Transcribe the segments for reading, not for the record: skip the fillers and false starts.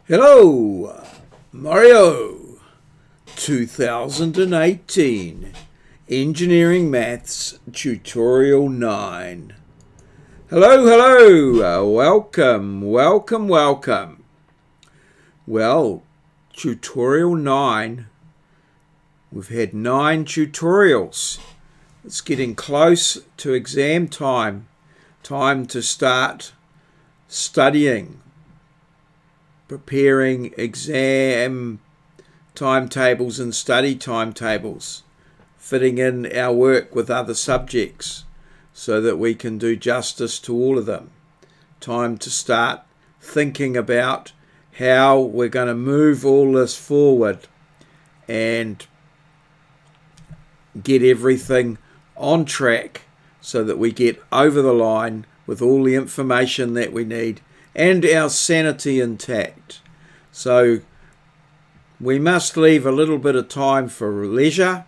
Hello, Mario 2018 Engineering Maths Tutorial 9. Hello, welcome. Well, Tutorial 9, we've had 9 tutorials. It's getting close to exam time to start studying, preparing exam timetables and study timetables, fitting in our work with other subjects so that we can do justice to all of them. Time to start thinking about how we're going to move all this forward and get everything on track so that we get over the line with all the information that we need and our sanity intact. So we must leave a little bit of time for leisure,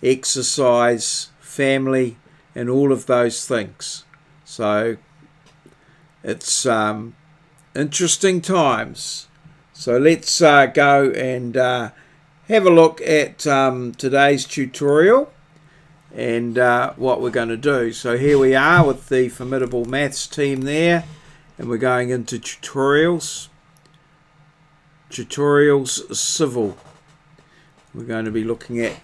exercise, family, and all of those things. So it's interesting times. So let's go and have a look at today's tutorial and what we're going to do. So here we are with the formidable maths team there, and we're going into tutorials civil. We're going to be looking at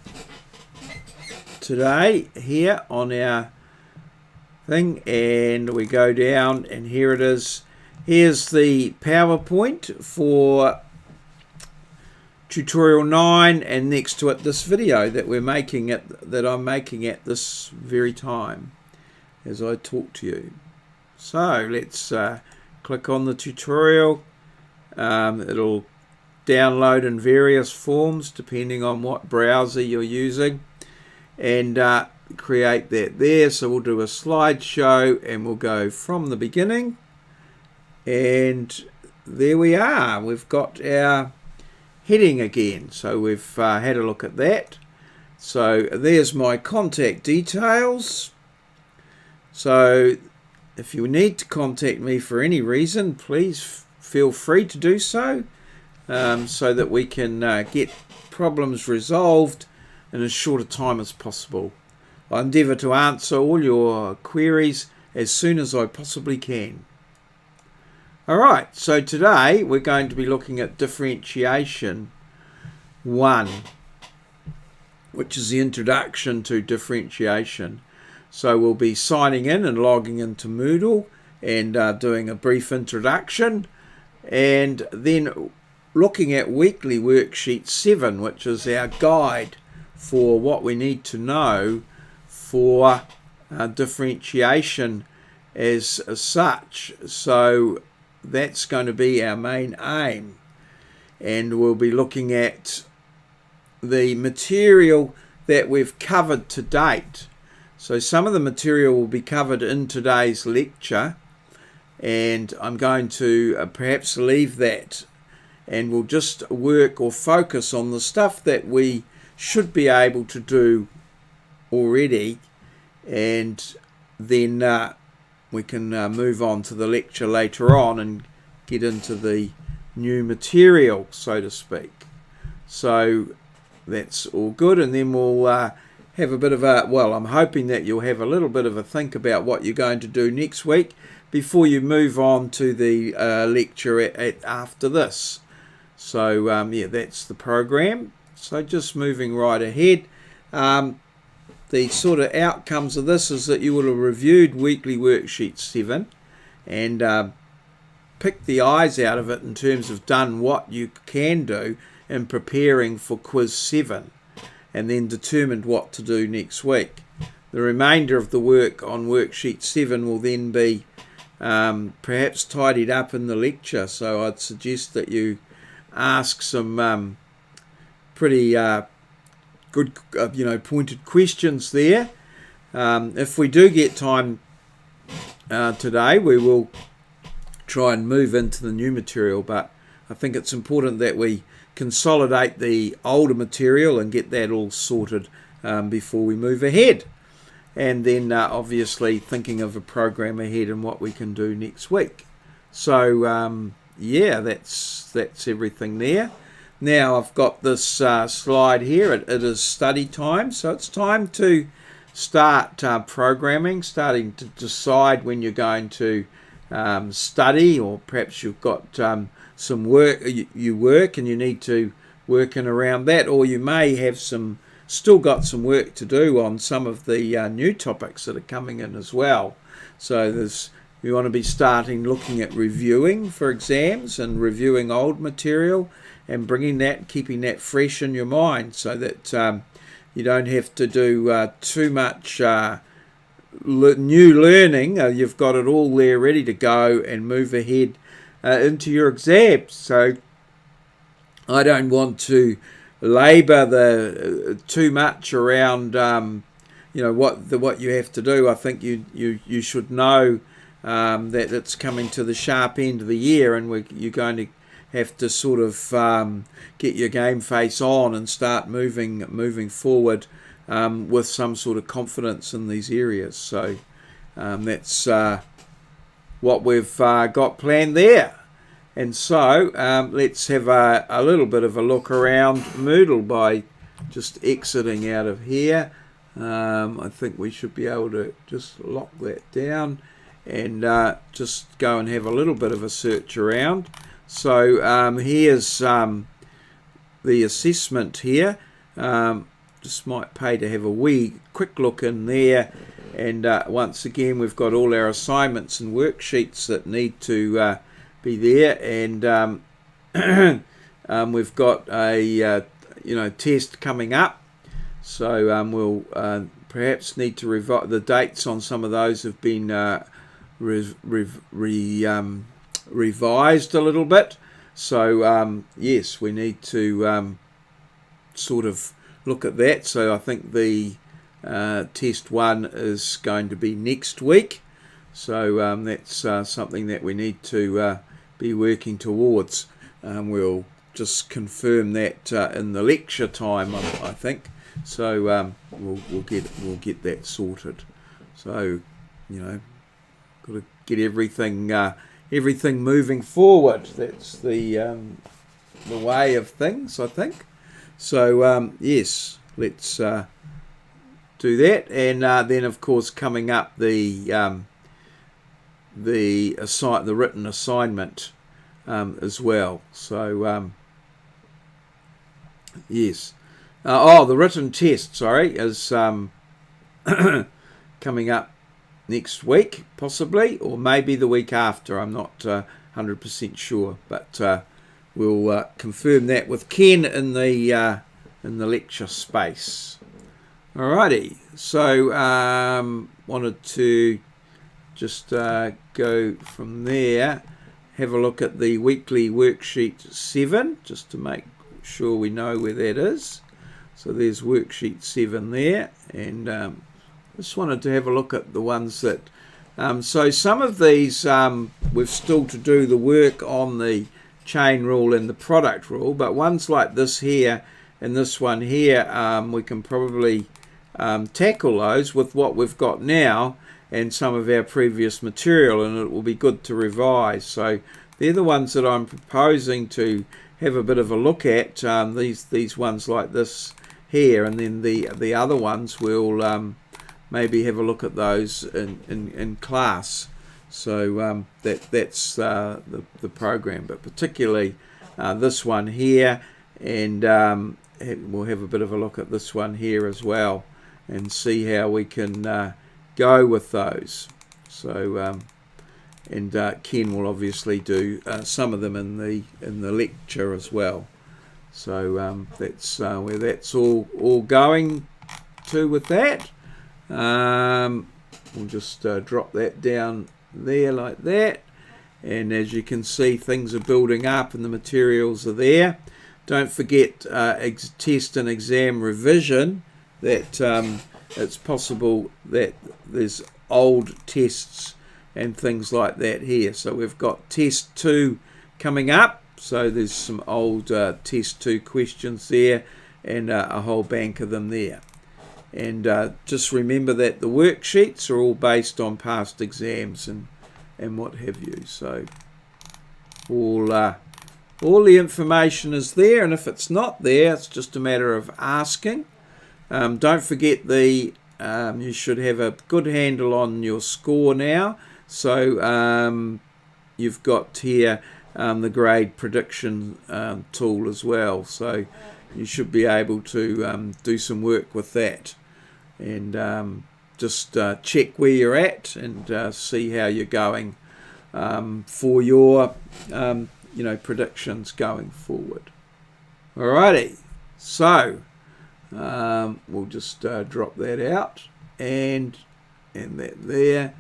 today here on our thing, and we go down and here it is. Here's the PowerPoint for tutorial 9, and next to it this video that I'm making at this very time as I talk to you. So let's click on the tutorial. It'll download in various forms depending on what browser you're using, and create that there. So we'll do a slideshow and we'll go from the beginning, and there we are. We've got our heading again, so we've had a look at that. So there's my contact details. So if you need to contact me for any reason, please feel free to do so, so that we can get problems resolved in as short a time as possible. I endeavour to answer all your queries as soon as I possibly can. Alright, so today we're going to be looking at differentiation 1, which is the introduction to differentiation. So we'll be signing in and logging into Moodle and doing a brief introduction, and then looking at weekly worksheet 7, which is our guide for what we need to know for differentiation as such. So that's going to be our main aim, and we'll be looking at the material that we've covered to date. So some of the material will be covered in today's lecture, and I'm going to perhaps leave that, and we'll just work or focus on the stuff that we should be able to do already, and then we can move on to the lecture later on and get into the new material, so to speak. So that's all good, and then we'll have a bit of a, well, I'm hoping that you'll have a little bit of a think about what you're going to do next week before you move on to the lecture after this. So yeah, that's the program. So just moving right ahead. The sort of outcomes of this is that you will have reviewed weekly worksheet 7 and picked the eyes out of it in terms of done what you can do in preparing for quiz 7, and then determined what to do next week. The remainder of the work on worksheet 7 will then be perhaps tidied up in the lecture, so I'd suggest that you ask some pretty good, pointed questions there. If we do get time today, we will try and move into the new material, but I think it's important that we consolidate the older material and get that all sorted before we move ahead. And then obviously thinking of a program ahead and what we can do next week. So yeah, that's everything there. Now I've got this slide here. It is study time, so it's time to start programming, starting to decide when you're going to study, or perhaps you've got some work, you work and you need to work in around that, or you may have still got some work to do on some of the new topics that are coming in as well. So we want to be starting looking at reviewing for exams and reviewing old material and keeping that fresh in your mind, so that you don't have to do too much new learning. You've got it all there ready to go and move ahead into your exams. So I don't want to labour too much around what you have to do. I think you should know that it's coming to the sharp end of the year, and you're going to have to sort of get your game face on and start moving forward with some sort of confidence in these areas. So that's what we've got planned there. And so let's have a little bit of a look around Moodle by just exiting out of here. I think we should be able to just lock that down and just go and have a little bit of a search around. So here's the assessment here. Just might pay to have a quick look in there. And once again, we've got all our assignments and worksheets that need to be there. And we've got a test coming up. So we'll perhaps need to revise. The dates on some of those have been revised a little bit. So yes, we need to sort of look at that. So I think the test 1 is going to be next week. So that's something that we need to be working towards. We'll just confirm that in the lecture time, I think. So we'll get that sorted. So got to get everything moving forward. That's the way of things, I think. So yes, let's do that. And then of course coming up the written assignment as well. So yes. The written test, sorry, is coming up next week, possibly, or maybe the week after. I'm not 100% sure, but we'll confirm that with Ken in the lecture space. Alrighty, so wanted to just go from there, have a look at the weekly worksheet 7, just to make sure we know where that is. So there's worksheet 7 there, and just wanted to have a look at the ones that so some of these we've still to do the work on the chain rule and the product rule, but ones like this here and this one here, we can probably tackle those with what we've got now and some of our previous material, and it will be good to revise. So they're the ones that I'm proposing to have a bit of a look at, these ones like this here, and then the other ones we'll maybe have a look at those in class. So that's the program, but particularly this one here, and we'll have a bit of a look at this one here as well and see how we can go with those. So and Ken will obviously do some of them in the lecture as well. So that's where that's all going to with that. We'll just drop that down there like that, and as you can see, things are building up and the materials are there. Don't forget test and exam revision, that it's possible that there's old tests and things like that here. So we've got test 2 coming up, so there's some old test 2 questions there and a whole bank of them there. And just remember that the worksheets are all based on past exams and what have you. So all the information is there, and if it's not there, it's just a matter of asking. Don't forget you should have a good handle on your score now. So you've got here the grade prediction tool as well. So you should be able to do some work with that, and just check where you're at and see how you're going for your predictions going forward. Alrighty, so we'll just drop that out and that there,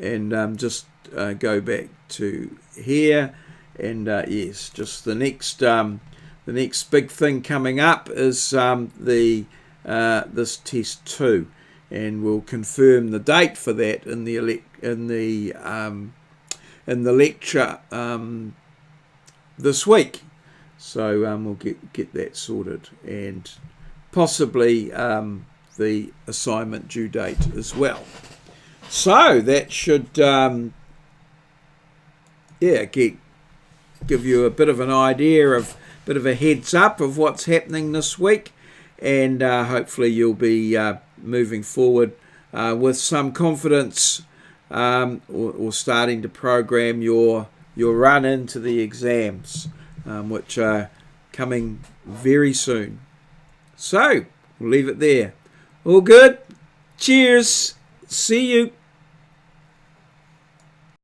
and just go back to here, and yes, just the next big thing coming up is this test 2, and we'll confirm the date for that in the lecture this week. So we'll get that sorted, and possibly the assignment due date as well. So that should give you a bit of an idea, bit of a heads up of what's happening this week, and hopefully you'll be moving forward with some confidence, or starting to program your run into the exams, which are coming very soon. So we'll leave it there. All good. Cheers. See you.